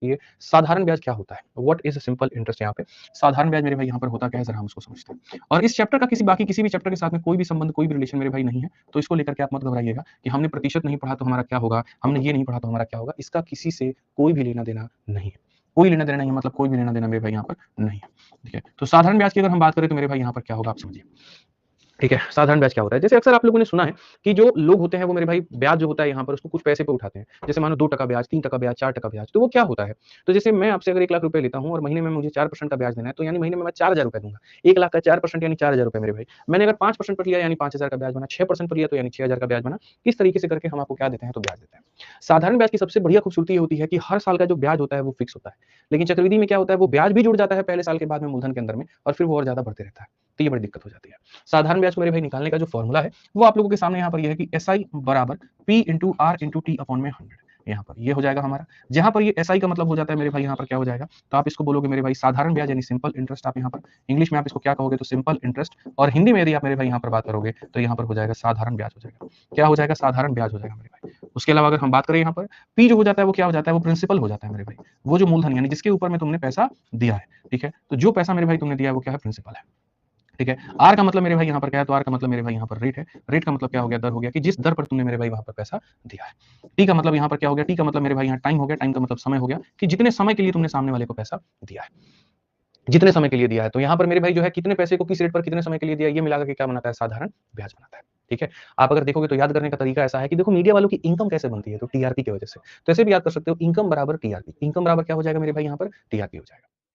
ये साधारण ब्याज क्या होता है, व्हाट इज सिंपल इंटरेस्ट। यहाँ पे साधारण ब्याज मेरे भाई यहाँ पर होता क्या है, जरा हम उसको समझते हैं। और इस चैप्टर का किसी भी चैप्टर के साथ में कोई भी संबंध, कोई भी रिलेशन मेरे भाई नहीं है, तो इसको लेकर के आप मत घबराइएगा कि हमने प्रतिशत नहीं पढ़ा तो हमारा क्या होगा, हमने ये नहीं पढ़ा तो हमारा क्या होगा। इसका किसी से कोई भी लेना देना नहीं है, कोई लेना देना नहीं है, मतलब कोई भी लेना देना मेरे भाई यहाँ पर नहीं है। ठीक है, तो साधारण ब्याज की अगर हम बात करें तो मेरे भाई यहाँ पर क्या होगा आप समझिए। ठीक है, साधारण ब्याज क्या होता है, जैसे अक्सर आप लोगों ने सुना है कि जो लोग होते हैं वो मेरे भाई ब्याज जो होता है यहाँ पर उसको कुछ पैसे पे उठाते हैं। जैसे मानो 2% ब्याज, 3% ब्याज, 4% ब्याज, तो वो क्या होता है। तो जैसे मैं आपसे अगर 1 लाख रुपए लेता हूँ और महीने में मुझे 4% का ब्याज देना है, तो यानी महीने में मैं 4,000 रुपए दूंगा। 1 लाख का 4% यानी 4,000 रुपए मेरे भाई। मैंने अगर 5% पर लिया यानी 5,000 का ब्याज बना, 6% पर लिया तो यानी 6,000 का ब्याज बना। किस तरीके से करके हम आपको क्या देते हैं, तो ब्याज देते हैं। साधारण ब्याज की सबसे बढ़िया खूबसूरती ये होती है कि हर साल का जो ब्याज होता है वो फिक्स होता है। लेकिन चक्रवृद्धि में क्या होता है, वो ब्याज भी जुड़ जाता है पहले साल के बाद में मूलधन के अंदर में, और फिर वो और ज्यादा बढ़ते रहता है। तो ये बड़ी दिक्कत हो जाती है। साधारण ब्याज को मेरे भाई निकालने का जो फॉर्मूला है वो आप लोगों के सामने यहाँ पर ये है कि एस आई बराबर P into R into T upon में 100। यहाँ पर ये हो जाएगा हमारा, जहां पर ये एस आई का मतलब हो जाता है मेरे भाई यहाँ पर क्या हो जाएगा, तो आप इसको बोलोगे मेरे भाई साधारण ब्याज यानी सिंपल इंटरेस्ट। आप यहाँ पर इंग्लिश में आप इसको क्या कहोगे, तो सिंपल इंटरेस्ट। और हिंदी में यदि आप मेरे भाई यहाँ पर बात करोगे तो यहाँ पर हो जाएगा साधारण ब्याज हो जाएगा। क्या हो जाएगा, साधारण ब्याज हो जाएगा मेरे भाई। उसके अलावा अगर हम बात करें यहाँ पर पी जो हो जाता है वो क्या हो जाता है, वो प्रिंसिपल हो जाता है मेरे भाई। वो जो मूलधन यानी जिसके ऊपर में तुमने पैसा दिया है। ठीक है, तो जो पैसा मेरे भाई तुमने दिया है वो क्या है, प्रिंसिपल है। ठीक है, आर का मतलब मेरे भाई यहाँ पर क्या है, तो आर का मतलब मेरे भाई यहाँ पर रेट है। रेट का मतलब क्या हो गया, दर हो गया कि जिस दर पर तुमने मेरे भाई वहां पर पैसा दिया है। टी का मतलब यहाँ पर क्या हो गया, टी का मतलब मेरे भाई यहाँ टाइम हो गया। टाइम का मतलब समय हो गया कि जितने समय के लिए तुमने सामने वाले को पैसा दिया है, जितने समय के लिए दिया है। तो यहाँ पर मेरे भाई जो है कितने पैसे को किस रेट पर कितने समय के लिए दिया, ये मिला के क्या बनाता है, साधारण ब्याज बनाता है। ठीक है, आप अगर देखोगे तो याद करने का तरीका ऐसा है कि देखो मीडिया वालों की इनकम कैसे बनती है, तो टीआरपी की वजह से। तो ऐसे भी याद कर सकते हो, इनकम बराबर टीआरपी। इनकम बराबर क्या हो जाएगा मेरे भाई यहाँ पर, टीआरपी हो जाएगा।